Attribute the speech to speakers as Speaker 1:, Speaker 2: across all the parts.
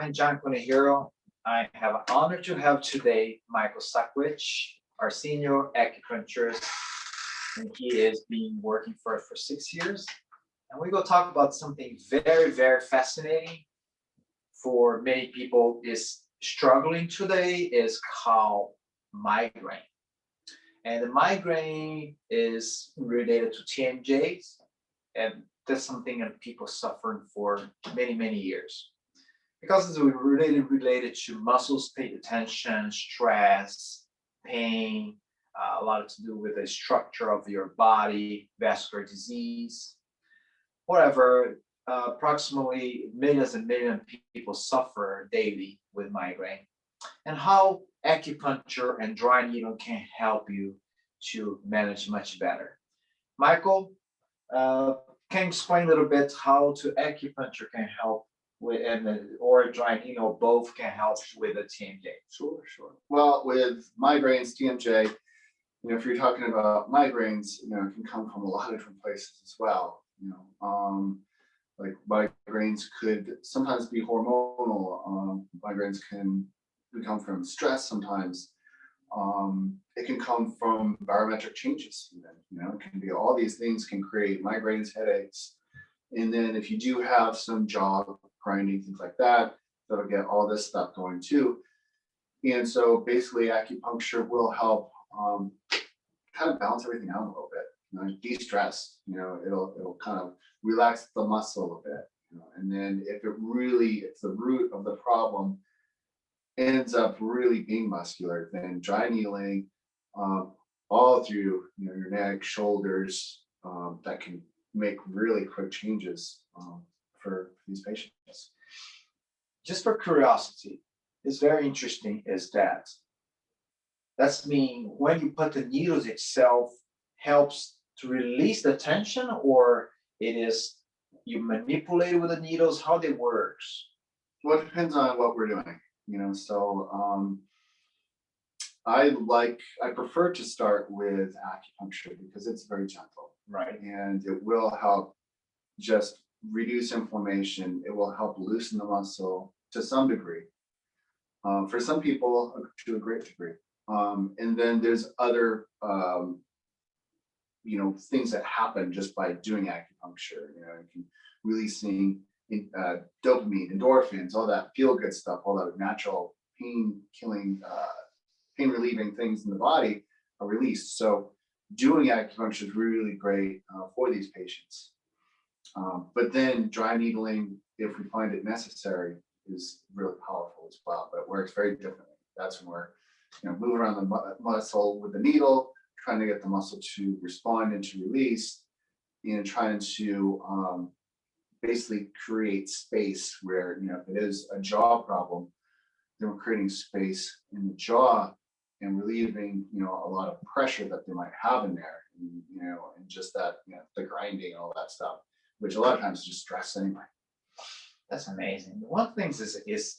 Speaker 1: I'm John Conejero. I have an honor to have today Michael Sakowich, our senior acupuncturist, and he is been working for us for 6 years. And we're going to talk about something very, very fascinating for many people is struggling today is called migraine. And the migraine is related to TMJs, and that's something that people suffering for many, many years because it's really related to muscles, pain, tension, stress, pain, a lot to do with the structure of your body, vascular disease, whatever. Approximately millions and millions of people suffer daily with migraine, and how acupuncture and dry needle can help you to manage much better. Michael, can you explain a little bit how to acupuncture can help with and or dry needle both can help with the TMJ?
Speaker 2: Sure, sure. Well, with migraines, TMJ, if you're talking about migraines, it can come from a lot of different places as well. Like migraines could sometimes be hormonal. Migraines can come from stress sometimes. It can come from barometric changes. It can be all these things can create migraines, headaches. And then if you do have some jaw grinding, things like that, that'll get all this stuff going too. And so basically acupuncture will help kind of balance everything out a little bit, de-stress, it'll kind of relax the muscle a bit. And then if it's the root of the problem ends up really being muscular, then dry needling all through your neck, shoulders, that can make really quick changes for these patients.
Speaker 1: Just for curiosity, it's very interesting is that's mean when you put the needles itself helps to release the tension, or it is you manipulate it with the needles, how they works?
Speaker 2: Well, it depends on what we're doing, so I prefer to start with acupuncture because it's very gentle,
Speaker 1: Right.
Speaker 2: and it will help just reduce inflammation. It will help loosen the muscle to some degree. For some people, to a great degree. And then there's other, things that happen just by doing acupuncture. You can releasing dopamine, endorphins, all that feel-good stuff, all that natural pain-killing, pain-relieving things in the body are released. So doing acupuncture is really great for these patients. But then dry needling, if we find it necessary, is really powerful as well, but it works very differently. That's when we're moving around the muscle with the needle, trying to get the muscle to respond and to release, and trying to basically create space where, if it is a jaw problem, then we're creating space in the jaw and relieving, a lot of pressure that they might have in there, and just that, the grinding and all that stuff, which a lot of times is just stress anyway.
Speaker 1: That's amazing. One thing is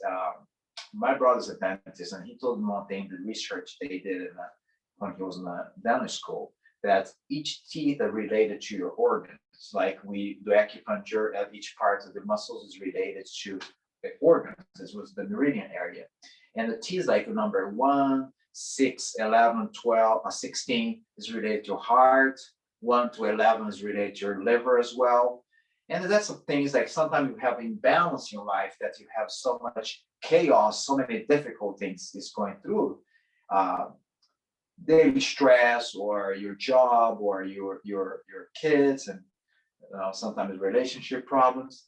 Speaker 1: my brother's a dentist, and he told me one thing, the research they did when he was in the dental school, that each teeth are related to your organs. Like we do acupuncture, at each part of the muscles is related to the organs. This was the meridian area. And the teeth, like number 1, 6, 11, 12, 16 is related to your heart. 1 to 11 is related to your liver as well. And that's some things like sometimes you have imbalance in your life, that you have so much chaos, so many difficult things is going through. Daily stress, or your job, or your kids, and sometimes relationship problems.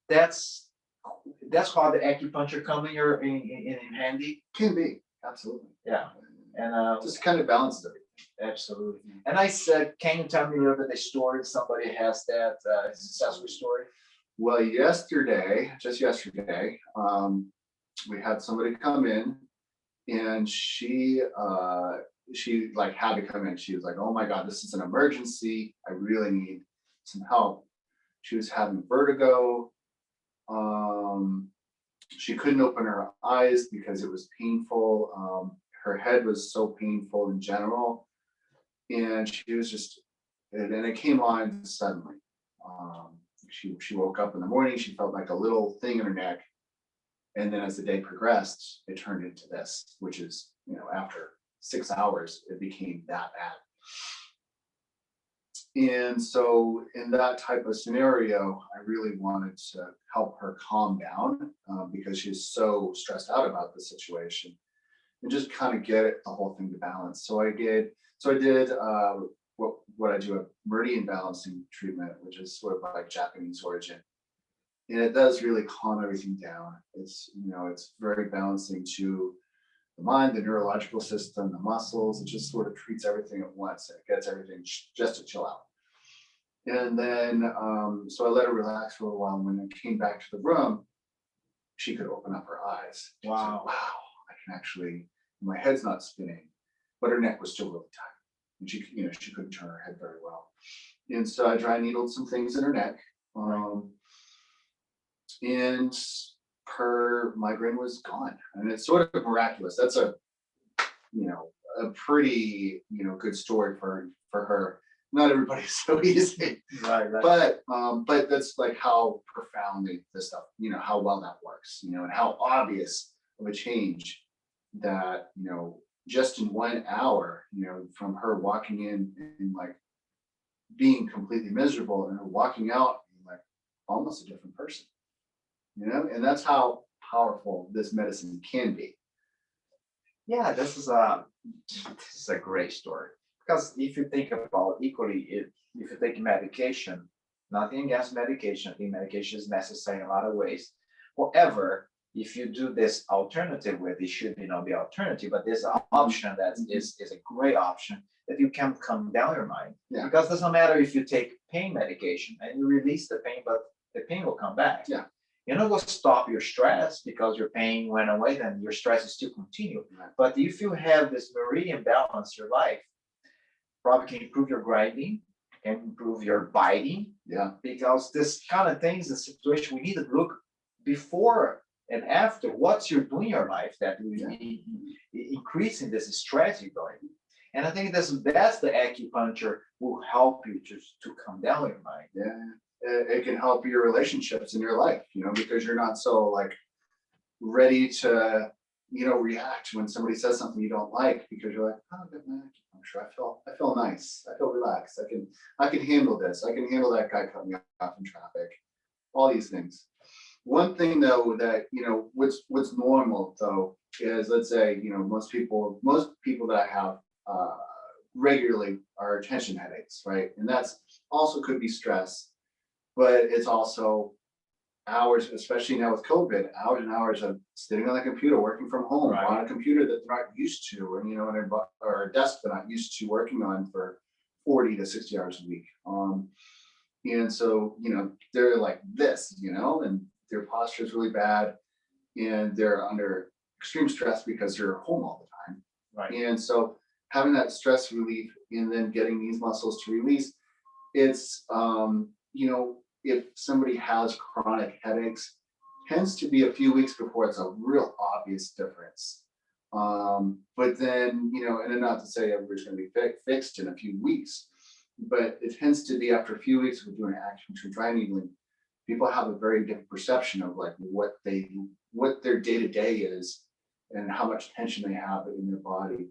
Speaker 1: That's how the acupuncture come in handy.
Speaker 2: Can be, absolutely.
Speaker 1: Yeah, and
Speaker 2: just kind of balances everything.
Speaker 1: Absolutely. And I said, can you tell me a little bit the story? Somebody has that successful story.
Speaker 2: Well, just yesterday, we had somebody come in, and she like had to come in. She was like, "Oh my God, this is an emergency. I really need some help." She was having vertigo. She couldn't open her eyes because it was painful. Her head was so painful in general, and she was just, and it came on suddenly. She woke up in the morning. She felt like a little thing in her neck, And then as the day progressed, it turned into this, which is, after 6 hours, it became that bad. And so in that type of scenario, I really wanted to help her calm down because she's so stressed out about the situation, and just kind of get the whole thing to balance. So I did what I do, a Meridian Balancing treatment, which is sort of like Japanese origin. And it does really calm everything down. It's very balancing to the mind, the neurological system, the muscles. It just sort of treats everything at once, and it gets everything just to chill out. And then, so I let her relax for a while. And when I came back to the room, she could open up her eyes.
Speaker 1: Wow.
Speaker 2: Wow, I can actually, my head's not spinning, but her neck was still really tight. And she couldn't turn her head very well. And so I dry needled some things in her neck. And her migraine was gone. And it's sort of miraculous. That's a pretty, good story for her. Not everybody's so easy.
Speaker 1: Right.
Speaker 2: But that's like how profoundly this stuff, how well that works, and how obvious of a change that, just in 1 hour, from her walking in and like being completely miserable, and her walking out being like almost a different person, and that's how powerful this medicine can be.
Speaker 1: Yeah, this is a great story, because if you think about equally, if you take medication, nothing against medication, I think medication is necessary in a lot of ways. However, if you do this alternative with, it should be not the alternative, but there's an option that is a great option, that you can calm down your mind.
Speaker 2: Yeah.
Speaker 1: Because it doesn't matter if you take pain medication and you release the pain, but the pain will come back.
Speaker 2: Yeah.
Speaker 1: You're not going to stop your stress because your pain went away, then your stress is still continue.
Speaker 2: Right.
Speaker 1: But if you have this meridian balance your life, probably can improve your grinding, can improve your biting.
Speaker 2: Yeah.
Speaker 1: Because this kind of things, the situation, we need to look before and after what you're doing in your life that will be increasing this stress you're going. And I think that's the acupuncture will help you to calm down your mind.
Speaker 2: Yeah. It can help your relationships in your life, because you're not so like ready to, react when somebody says something you don't like, because you're like, oh, I got my acupuncture. I feel nice. I feel relaxed. I can handle this. I can handle that guy cutting me off in traffic. All these things. One thing though that, what's normal though is, let's say, most people that I have regularly are tension headaches, right? And that's also could be stress. But it's also hours, especially now with COVID, hours and hours of sitting on the computer, working from home,
Speaker 1: Right.
Speaker 2: on a computer that they're not used to, or a desk they're not used to working on for 40 to 60 hours a week. And so, they're like this, and their posture is really bad, and they're under extreme stress because they're home all the time.
Speaker 1: Right.
Speaker 2: And so having that stress relief and then getting these muscles to release, it's, if somebody has chronic headaches, tends to be a few weeks before it's a real obvious difference. But then, and not to say everybody's going to be fixed in a few weeks, but it tends to be after a few weeks of doing acupuncture and dry needling, people have a very different perception of like what their day-to-day is and how much tension they have in their body.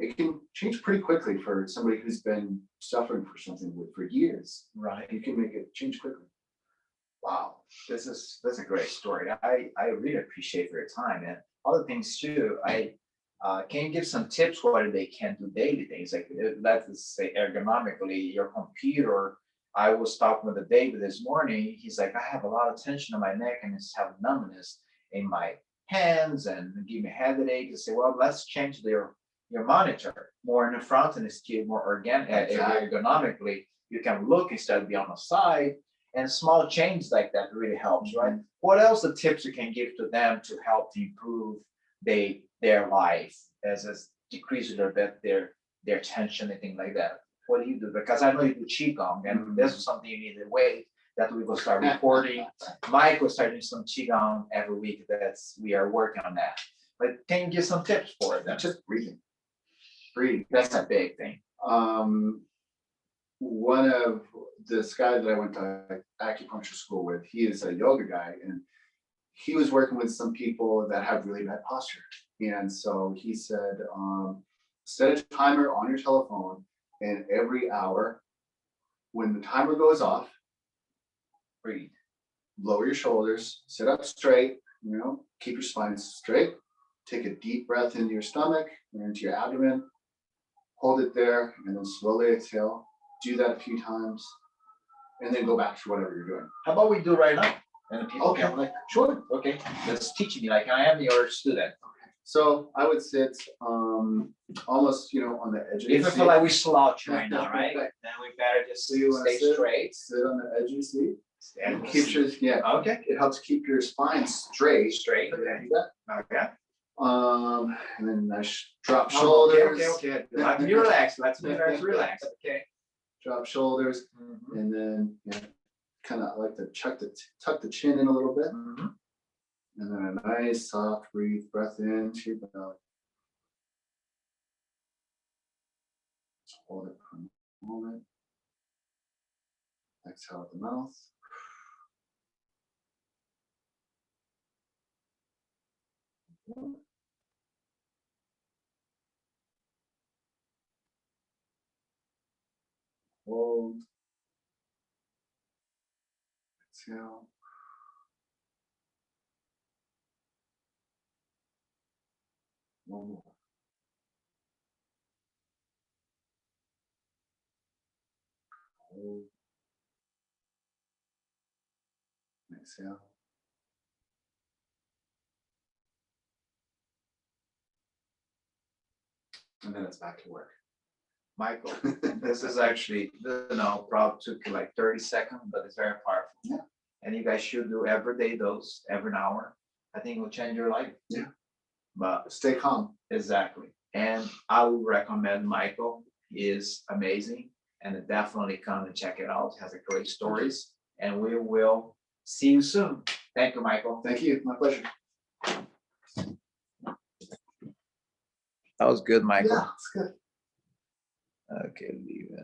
Speaker 2: It can change pretty quickly for somebody who's been suffering for something for years.
Speaker 1: Right.
Speaker 2: You can make it change quickly.
Speaker 1: Wow, that's a great story. I really appreciate your time, and other things too. I can you give some tips what they can do daily things, like let's say ergonomically your computer. I was talking with David this morning. He's like, I have a lot of tension in my neck and it's have numbness in my hands and give me a headache. I say, well, let's change your monitor more in the front and it's still more organic, ergonomically. You can look instead of be on the side, and small changes like that really helps, right? What else the tips you can give to them to help to improve their life as decrease a little bit their tension and things like that? What do you do? Because I know you do qigong, and this is something you need to wait that we will start recording. Mike will start doing some qigong every week. We are working on that. But can you give some tips for them?
Speaker 2: Just breathing.
Speaker 1: That's a big thing.
Speaker 2: One of this guy that I went to acupuncture school with, he is a yoga guy, and he was working with some people that have really bad posture. And so he said, set a timer on your telephone, and every hour, when the timer goes off,
Speaker 1: Breathe.
Speaker 2: lower your shoulders, sit up straight, keep your spine straight, take a deep breath into your stomach or into your abdomen, hold it there, and then slowly exhale. Do that a few times, and then go back to whatever you're doing.
Speaker 1: How about we do right now? And the people
Speaker 2: Okay.
Speaker 1: can like, sure, okay, that's teaching me like I am your student.
Speaker 2: So I would sit almost, on the edge of
Speaker 1: If
Speaker 2: your
Speaker 1: I
Speaker 2: seat.
Speaker 1: feel like we slouch right now, right? Then we better just
Speaker 2: So you wanna
Speaker 1: stay
Speaker 2: sit?
Speaker 1: straight.
Speaker 2: Sit on the edge of your seat.
Speaker 1: And
Speaker 2: Keeps your,
Speaker 1: Okay,
Speaker 2: it helps keep your spine straight.
Speaker 1: straight,
Speaker 2: Okay.
Speaker 1: okay,
Speaker 2: Do that.
Speaker 1: okay.
Speaker 2: And then nice drop
Speaker 1: Oh,
Speaker 2: shoulders.
Speaker 1: Okay. Let me relax, let me relax, okay.
Speaker 2: Drop shoulders,
Speaker 1: Mhm,
Speaker 2: and then kind of like to tuck the chin in a little bit,
Speaker 1: mhm.
Speaker 2: and then a nice soft breath into your belly. Just hold it for a moment. Exhale out the mouth. Hold. Exhale. One more. Hold. Exhale. And then it's back to work.
Speaker 1: Michael, this is actually, probably took you like 30 seconds, but it's very powerful.
Speaker 2: Yeah.
Speaker 1: And you guys should do every day those, every hour. I think it will change your life.
Speaker 2: Yeah.
Speaker 1: But
Speaker 2: Stay calm.
Speaker 1: exactly. And I would recommend Michael. He is amazing. And definitely come and check it out. He has a great stories. And we will see you soon. Thank you, Michael.
Speaker 2: Thank you. My pleasure.
Speaker 1: That was good, Michael.
Speaker 2: Yeah, it's good.
Speaker 1: Okay, leave it.